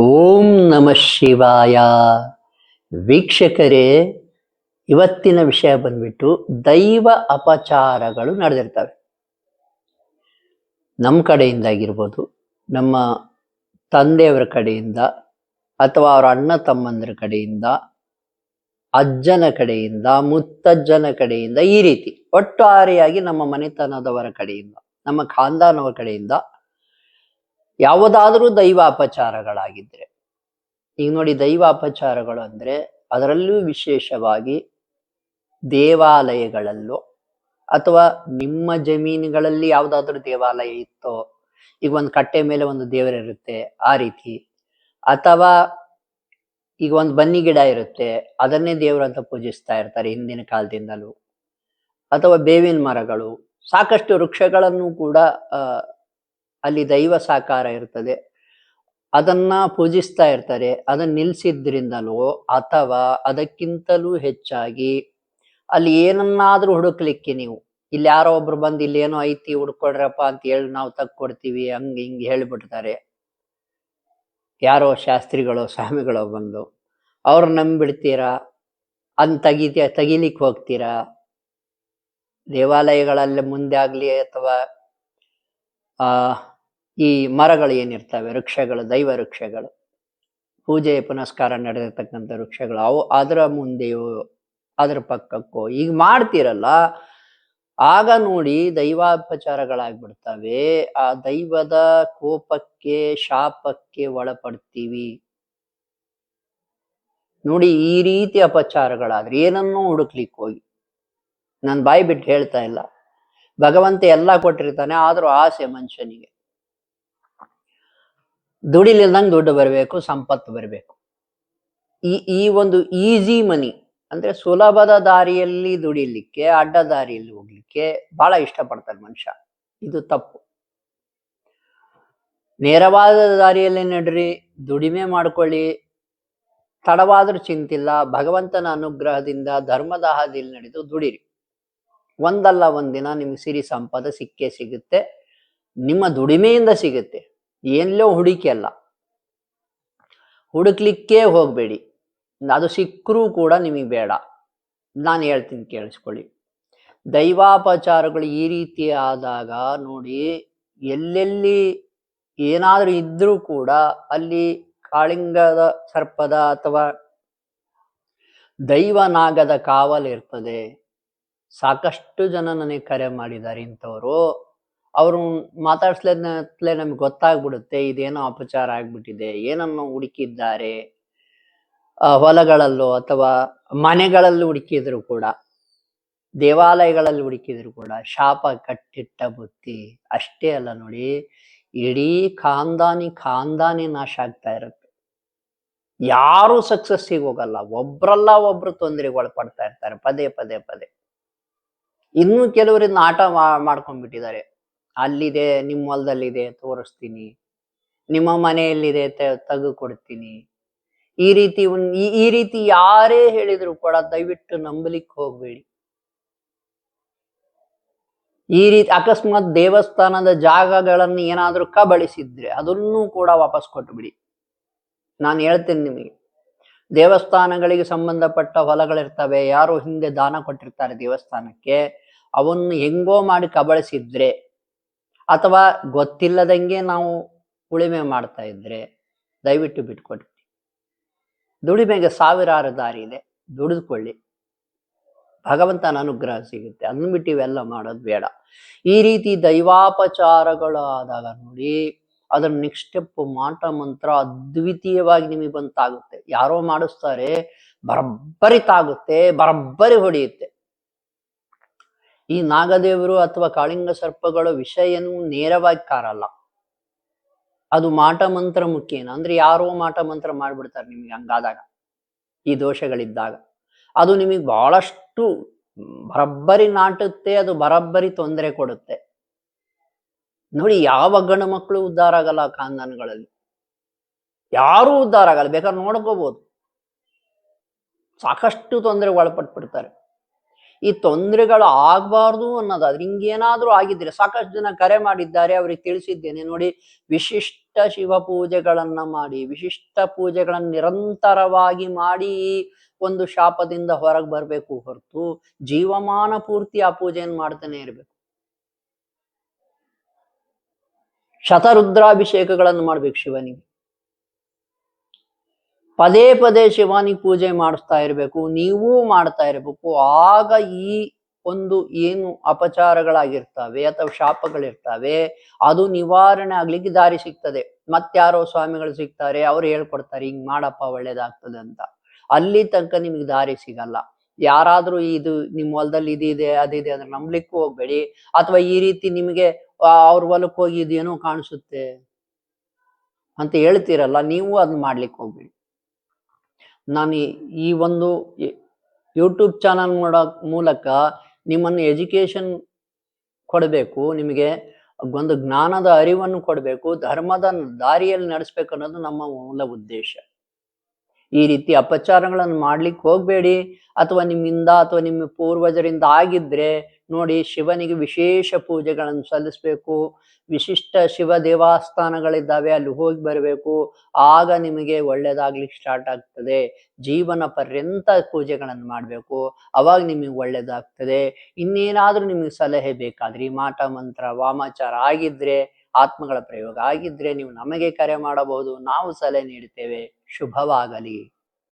ಓಂ ನಮಃ ಶಿವಾಯ. ವೀಕ್ಷಕರೇ, ಇವತ್ತಿನ ವಿಷಯ ಬಂದ್ಬಿಟ್ಟು ದೈವ ಅಪಚಾರಗಳು ನಡೆದಿರ್ತವೆ. ನಮ್ಮ ಕಡೆಯಿಂದಾಗಿರ್ಬೋದು, ನಮ್ಮ ತಂದೆಯವರ ಕಡೆಯಿಂದ, ಅಥವಾ ಅವರ ಅಣ್ಣ ತಮ್ಮಂದರ ಕಡೆಯಿಂದ, ಅಜ್ಜನ ಕಡೆಯಿಂದ, ಮುತ್ತಜ್ಜನ ಕಡೆಯಿಂದ, ಈ ರೀತಿ ಒಟ್ಟಾರೆಯಾಗಿ ನಮ್ಮ ಮನೆತನದವರ ಕಡೆಯಿಂದ, ನಮ್ಮ ಖಾನ್ದಾನವರ ಕಡೆಯಿಂದ ಯಾವುದಾದರೂ ದೈವ ಅಪಚಾರಗಳಾಗಿದ್ರೆ, ಈಗ ನೋಡಿ, ದೈವ ಅಪಚಾರಗಳು ಅಂದ್ರೆ ಅದರಲ್ಲೂ ವಿಶೇಷವಾಗಿ ದೇವಾಲಯಗಳಲ್ಲೋ ಅಥವಾ ನಿಮ್ಮ ಜಮೀನುಗಳಲ್ಲಿ ಯಾವುದಾದ್ರೂ ದೇವಾಲಯ ಇತ್ತೋ, ಈಗ ಒಂದು ಕಟ್ಟೆ ಮೇಲೆ ಒಂದು ದೇವರಿರುತ್ತೆ ಆ ರೀತಿ, ಅಥವಾ ಈಗ ಒಂದು ಬನ್ನಿ ಗಿಡ ಇರುತ್ತೆ ಅದನ್ನೇ ದೇವರು ಅಂತ ಪೂಜಿಸ್ತಾ ಇರ್ತಾರೆ ಹಿಂದಿನ ಕಾಲದಿಂದಲೂ, ಅಥವಾ ಬೇವಿನ ಮರಗಳು, ಸಾಕಷ್ಟು ವೃಕ್ಷಗಳನ್ನು ಕೂಡ ಅಲ್ಲಿ ದೈವ ಸಾಕಾರ ಇರ್ತದೆ, ಅದನ್ನ ಪೂಜಿಸ್ತಾ ಇರ್ತಾರೆ. ಅದನ್ನ ನಿಲ್ಸಿದ್ರಿಂದಲೋ ಅಥವಾ ಅದಕ್ಕಿಂತಲೂ ಹೆಚ್ಚಾಗಿ ಅಲ್ಲಿ ಏನನ್ನಾದ್ರೂ ಹುಡುಕ್ಲಿಕ್ಕೆ, ನೀವು ಇಲ್ಲಿ ಯಾರೋ ಒಬ್ರು ಬಂದು ಇಲ್ಲಿ ಏನೋ ಐತಿ ಹುಡ್ಕೊಡ್ರಪ್ಪ ಅಂತ ಹೇಳಿ ನಾವು ತಕ್ಕೊಡ್ತೀವಿ, ಹಂಗ ಹಿಂಗೆ ಹೇಳಿಬಿಡ್ತಾರೆ. ಯಾರೋ ಶಾಸ್ತ್ರಿಗಳೋ ಸ್ವಾಮಿಗಳೋ ಬಂದು ಅವ್ರು ನಂಬಿಡ್ತೀರಾ, ತೆಗಿಲಿಕ್ಕೆ ಹೋಗ್ತೀರಾ. ದೇವಾಲಯಗಳಲ್ಲಿ ಮುಂದೆ ಆಗ್ಲಿ ಅಥವಾ ಈ ಮರಗಳು ಏನಿರ್ತವೆ, ವೃಕ್ಷಗಳು, ದೈವ ವೃಕ್ಷಗಳು, ಪೂಜೆ ಪುನಸ್ಕಾರ ನಡೆದಿರ್ತಕ್ಕಂಥ ವೃಕ್ಷಗಳು, ಅವು ಅದರ ಮುಂದೆಯೋ ಅದರ ಪಕ್ಕಕ್ಕೋ ಈಗ ಮಾಡ್ತೀರಲ್ಲ, ಆಗ ನೋಡಿ ದೈವಾಪಚಾರಗಳಾಗ್ಬಿಡ್ತವೆ. ಆ ದೈವದ ಕೋಪಕ್ಕೆ, ಶಾಪಕ್ಕೆ ಒಳಪಡ್ತೀವಿ. ನೋಡಿ, ಈ ರೀತಿ ಅಪಚಾರಗಳಾದ್ರೆ ಏನನ್ನೂ ಹುಡುಕ್ಲಿಕ್ಕೆ ಹೋಗಿ, ನಾನು ಬಾಯಿ ಬಿಟ್ಟು ಹೇಳ್ತಾ ಇಲ್ಲ, ಭಗವಂತ ಎಲ್ಲ ಕೊಟ್ಟಿರ್ತಾನೆ, ಆದ್ರೂ ಆಸೆ ಮನುಷ್ಯನಿಗೆ. ದುಡಿಲಿಲ್ದಂಗೆ ದುಡ್ಡು ಬರಬೇಕು, ಸಂಪತ್ತು ಬರಬೇಕು. ಈ ಒಂದು ಈಸಿ ಮನಿ ಅಂದ್ರೆ ಸುಲಭದ ದಾರಿಯಲ್ಲಿ ದುಡಿಲಿಕ್ಕೆ, ಅಡ್ಡ ದಾರಿಯಲ್ಲಿ ಹೋಗ್ಲಿಕ್ಕೆ ಬಹಳ ಇಷ್ಟಪಡ್ತಾರೆ ಮನುಷ್ಯ. ಇದು ತಪ್ಪು. ನೇರವಾದ ದಾರಿಯಲ್ಲಿ ನಡ್ರಿ, ದುಡಿಮೆ ಮಾಡ್ಕೊಳ್ಳಿ, ತಡವಾದ್ರೂ ಚಿಂತಿಲ್ಲ. ಭಗವಂತನ ಅನುಗ್ರಹದಿಂದ ಧರ್ಮದಾಹದಲ್ಲಿ ನಡೆದು ದುಡಿರಿ. ಒಂದಲ್ಲ ಒಂದಿನ ನಿಮ್ಗೆ ಸಿರಿ ಸಂಪದ ಸಿಕ್ಕೇ ಸಿಗುತ್ತೆ, ನಿಮ್ಮ ದುಡಿಮೆಯಿಂದ ಸಿಗುತ್ತೆ. ಎಲ್ಲೋ ಹುಡುಕಿ ಅಲ್ಲ, ಹುಡುಕ್ಲಿಕ್ಕೆ ಹೋಗ್ಬೇಡಿ. ಅದು ಸಿಕ್ಕರೂ ಕೂಡ ನಿಮಗೆ ಬೇಡ. ನಾನು ಹೇಳ್ತೀನಿ, ಕೇಳಿಸ್ಕೊಳ್ಳಿ. ದೈವಾಪಚಾರಗಳು ಈ ರೀತಿ ಆದಾಗ ನೋಡಿ, ಎಲ್ಲೆಲ್ಲಿ ಏನಾದ್ರೂ ಇದ್ರೂ ಕೂಡ ಅಲ್ಲಿ ಕಾಳಿಂಗದ ಸರ್ಪದ ಅಥವಾ ದೈವನಾಗದ ಕಾವಲಿರ್ತದೆ. ಸಾಕಷ್ಟು ಜನ ನನಗೆ ಕರೆ ಮಾಡಿದ್ದಾರೆ ಇಂಥವ್ರು. ಅವರು ಮಾತಾಡ್ಸ್ಲೇ ನಮ್ಗೆ ಗೊತ್ತಾಗ್ಬಿಡುತ್ತೆ, ಇದೇನೋ ಅಪಚಾರ ಆಗ್ಬಿಟ್ಟಿದೆ, ಏನನ್ನೋ ಹುಡುಕಿದ್ದಾರೆ. ಹೊಲಗಳಲ್ಲೋ ಅಥವಾ ಮನೆಗಳಲ್ಲಿ ಹುಡುಕಿದ್ರು ಕೂಡ, ದೇವಾಲಯಗಳಲ್ಲಿ ಹುಡುಕಿದ್ರು ಕೂಡ ಶಾಪ ಕಟ್ಟಿಟ್ಟ ಬುತ್ತಿ. ಅಷ್ಟೇ ಅಲ್ಲ ನೋಡಿ, ಇಡೀ ಖಾನ್ದಾನಿ ನಾಶ ಆಗ್ತಾ ಇರುತ್ತೆ. ಯಾರು ಸಕ್ಸಸ್ಸಿಗೆ ಹೋಗಲ್ಲ, ಒಬ್ರಲ್ಲ ಒಬ್ರು ತೊಂದರೆಗೆ ಒಳಪಡ್ತಾ ಇರ್ತಾರೆ ಪದೇ ಪದೇ ಪದೇ. ಇನ್ನು ಕೆಲವರಿಂದ ಆಟ ಮಾಡ್ಕೊಂಡ್ಬಿಟ್ಟಿದ್ದಾರೆ. ಅಲ್ಲಿದೆ, ನಿಮ್ಮ ಹೊಲದಲ್ಲಿದೆ ತೋರಿಸ್ತೀನಿ, ನಿಮ್ಮ ಮನೆಯಲ್ಲಿದೆ ತೆಗೆದು ಕೊಡ್ತೀನಿ. ಈ ರೀತಿ ಯಾರೇ ಹೇಳಿದ್ರು ಕೂಡ ದಯವಿಟ್ಟು ನಂಬಲಿಕ್ಕೆ ಹೋಗ್ಬೇಡಿ. ಈ ರೀತಿ ಅಕಸ್ಮಾತ್ ದೇವಸ್ಥಾನದ ಜಾಗಗಳನ್ನು ಏನಾದ್ರೂ ಕಬಳಿಸಿದ್ರೆ ಅದನ್ನೂ ಕೂಡ ವಾಪಸ್ ಕೊಟ್ಬಿಡಿ. ನಾನು ಹೇಳ್ತೇನೆ ನಿಮಗೆ, ದೇವಸ್ಥಾನಗಳಿಗೆ ಸಂಬಂಧಪಟ್ಟ ಹೊಲಗಳಿರ್ತವೆ, ಯಾರು ಹಿಂದೆ ದಾನ ಕೊಟ್ಟಿರ್ತಾರೆ ದೇವಸ್ಥಾನಕ್ಕೆ, ಅವನ್ನು ಹೆಂಗೋ ಮಾಡಿ ಕಬಳಿಸಿದ್ರೆ ಅಥವಾ ಗೊತ್ತಿಲ್ಲದಂಗೆ ನಾವು ಉಳಿಮೆ ಮಾಡ್ತಾ ಇದ್ರೆ ದಯವಿಟ್ಟು ಬಿಟ್ಕೊಡಿ. ದುಡಿಮೆಗೆ ಸಾವಿರಾರು ದಾರಿ ಇದೆ, ದುಡಿದುಕೊಳ್ಳಿ, ಭಗವಂತನ ಅನುಗ್ರಹ ಸಿಗುತ್ತೆ. ಅದನ್ನ ಬಿಟ್ಟು ಇವೆಲ್ಲ ಮಾಡೋದು ಬೇಡ. ಈ ರೀತಿ ದೈವಾಪಚಾರಗಳು ಆದಾಗ ನೋಡಿ, ಅದರ ನೆಕ್ಸ್ಟ್ ಸ್ಟೆಪ್ ಮಾಟ ಮಂತ್ರ ಅದ್ವಿತೀಯವಾಗಿ ನಿಮಗೆ ಬಂತಾಗುತ್ತೆ. ಯಾರೋ ಮಾಡಿಸ್ತಾರೆ, ಬರಬ್ಬರಿ ತಾಗುತ್ತೆ, ಬರಬ್ಬರಿ ಹೊಡೆಯುತ್ತೆ. ಈ ನಾಗದೇವರು ಅಥವಾ ಕಾಳಿಂಗ ಸರ್ಪಗಳು ವಿಷಯನೂ ನೇರವಾಗಿ ಕಾರಲ್ಲ, ಅದು ಮಾಟ ಮಂತ್ರ ಮುಖೇನ. ಅಂದ್ರೆ ಯಾರೋ ಮಾಟ ಮಂತ್ರ ಮಾಡ್ಬಿಡ್ತಾರೆ ನಿಮಗೆ. ಹಂಗಾದಾಗ, ಈ ದೋಷಗಳಿದ್ದಾಗ ಅದು ನಿಮಗೆ ಬಹಳಷ್ಟು ಬರಬ್ಬರಿ ನಾಟುತ್ತೆ, ಅದು ಬರಬ್ಬರಿ ತೊಂದರೆ ಕೊಡುತ್ತೆ. ನೋಡಿ, ಯಾವ ಗಂಡು ಮಕ್ಕಳು ಉದ್ಧಾರ ಆಗಲ್ಲ ಖಾನ್ದಾನಗಳಲ್ಲಿ, ಯಾರೂ ಉದ್ಧಾರ ಆಗಲ್ಲ. ಬೇಕಾದ್ರೆ ನೋಡ್ಕೋಬಹುದು, ಸಾಕಷ್ಟು ತೊಂದರೆ ಒಳಪಟ್ಬಿಡ್ತಾರೆ. ಈ ತೊಂದರೆಗಳು ಆಗ್ಬಾರ್ದು ಅನ್ನೋದಾದ್ರೆ ಹಿಂಗೇನಾದ್ರೂ ಆಗಿದ್ರೆ ಸಾಕಷ್ಟು ಜನ ಕರೆ ಮಾಡಿದ್ದಾರೆ, ಅವ್ರಿಗೆ ತಿಳಿಸಿದ್ದೇನೆ ನೋಡಿ. ವಿಶಿಷ್ಟ ಶಿವ ಪೂಜೆಗಳನ್ನ ಮಾಡಿ, ವಿಶಿಷ್ಟ ಪೂಜೆಗಳನ್ನ ನಿರಂತರವಾಗಿ ಮಾಡಿ ಒಂದು ಶಾಪದಿಂದ ಹೊರಗೆ ಬರ್ಬೇಕು ಹೊರತು ಜೀವಮಾನ ಪೂರ್ತಿ ಆ ಪೂಜೆಯನ್ನು ಮಾಡ್ತಾನೆ ಇರ್ಬೇಕು. ಶತರುದ್ರಾಭಿಷೇಕಗಳನ್ನು ಮಾಡ್ಬೇಕು ಶಿವನಿಗೆ, ಪದೇ ಪದೇ ಶಿವನಿಗೆ ಪೂಜೆ ಮಾಡಿಸ್ತಾ ಇರ್ಬೇಕು, ನೀವೂ ಮಾಡ್ತಾ ಇರ್ಬೇಕು. ಆಗ ಈ ಒಂದು ಏನು ಅಪಚಾರಗಳಾಗಿರ್ತವೆ ಅಥವಾ ಶಾಪಗಳಿರ್ತವೆ ಅದು ನಿವಾರಣೆ ಆಗ್ಲಿಕ್ಕೆ ದಾರಿ ಸಿಗ್ತದೆ. ಮತ್ತಾರೋ ಸ್ವಾಮಿಗಳು ಸಿಗ್ತಾರೆ, ಅವ್ರು ಹೇಳ್ಕೊಡ್ತಾರೆ ಹಿಂಗ್ ಮಾಡಪ್ಪ ಒಳ್ಳೇದಾಗ್ತದೆ ಅಂತ. ಅಲ್ಲಿ ತನಕ ನಿಮ್ಗೆ ದಾರಿ ಸಿಗಲ್ಲ. ಯಾರಾದ್ರೂ ಇದು ನಿಮ್ ಹೊಲದಲ್ಲಿ ಇದಿದೆ ಅದಿದೆ ಅಂದ್ರೆ ನಂಬ್ಲಿಕ್ಕೂ ಹೋಗ್ಬೇಡಿ. ಅಥವಾ ಈ ರೀತಿ ನಿಮಗೆ ಅವ್ರ ಹೊಲಕ್ಕೆ ಹೋಗಿ ಇದೇನೋ ಕಾಣಿಸುತ್ತೆ ಅಂತ ಹೇಳ್ತೀರಲ್ಲ, ನೀವು ಅದನ್ನ ಮಾಡ್ಲಿಕ್ಕೆ ಹೋಗ್ಬೇಡಿ. ನಾನು ಈ ಒಂದು ಯೂಟ್ಯೂಬ್ ಚಾನಲ್ ಮೂಲಕ ನಿಮ್ಮನ್ನು ಎಜುಕೇಶನ್ ಕೊಡಬೇಕು, ನಿಮಗೆ ಒಂದು ಜ್ಞಾನದ ಅರಿವನ್ನು ಕೊಡಬೇಕು, ಧರ್ಮದ ದಾರಿಯಲ್ಲಿ ನಡೆಸ್ಬೇಕು ಅನ್ನೋದು ನಮ್ಮ ಮೂಲ ಉದ್ದೇಶ. ಈ ರೀತಿ ಅಪಚಾರಗಳನ್ನು ಮಾಡ್ಲಿಕ್ಕೆ ಹೋಗ್ಬೇಡಿ. ಅಥವಾ ನಿಮ್ಮಿಂದ ಅಥವಾ ನಿಮ್ಮ ಪೂರ್ವಜರಿಂದ ಆಗಿದ್ರೆ ನೋಡಿ, ಶಿವನಿಗೆ ವಿಶೇಷ ಪೂಜೆಗಳನ್ನು ಸಲ್ಲಿಸ್ಬೇಕು. ವಿಶಿಷ್ಟ ಶಿವ ದೇವಸ್ಥಾನಗಳಿದ್ದಾವೆ, ಅಲ್ಲಿ ಹೋಗಿ ಬರಬೇಕು. ಆಗ ನಿಮಗೆ ಒಳ್ಳೇದಾಗ್ಲಿಕ್ಕೆ ಸ್ಟಾರ್ಟ್ ಆಗ್ತದೆ. ಜೀವನ ಪರ್ಯಂತ ಪೂಜೆಗಳನ್ನು ಮಾಡಬೇಕು, ಅವಾಗ ನಿಮಗೆ ಒಳ್ಳೇದಾಗ್ತದೆ. ಇನ್ನೇನಾದ್ರೂ ನಿಮಗೆ ಸಲಹೆ ಬೇಕಾದ್ರಿ, ಮಾಟ ಮಂತ್ರ ವಾಮಾಚಾರ ಆಗಿದ್ರೆ, ಆತ್ಮಗಳ ಪ್ರಯೋಗ ಆಗಿದ್ರೆ ನೀವು ನಮಗೆ ಕರೆ ಮಾಡಬಹುದು, ನಾವು ಸಲಹೆ ನೀಡುತ್ತೇವೆ. ಶುಭವಾಗಲಿ.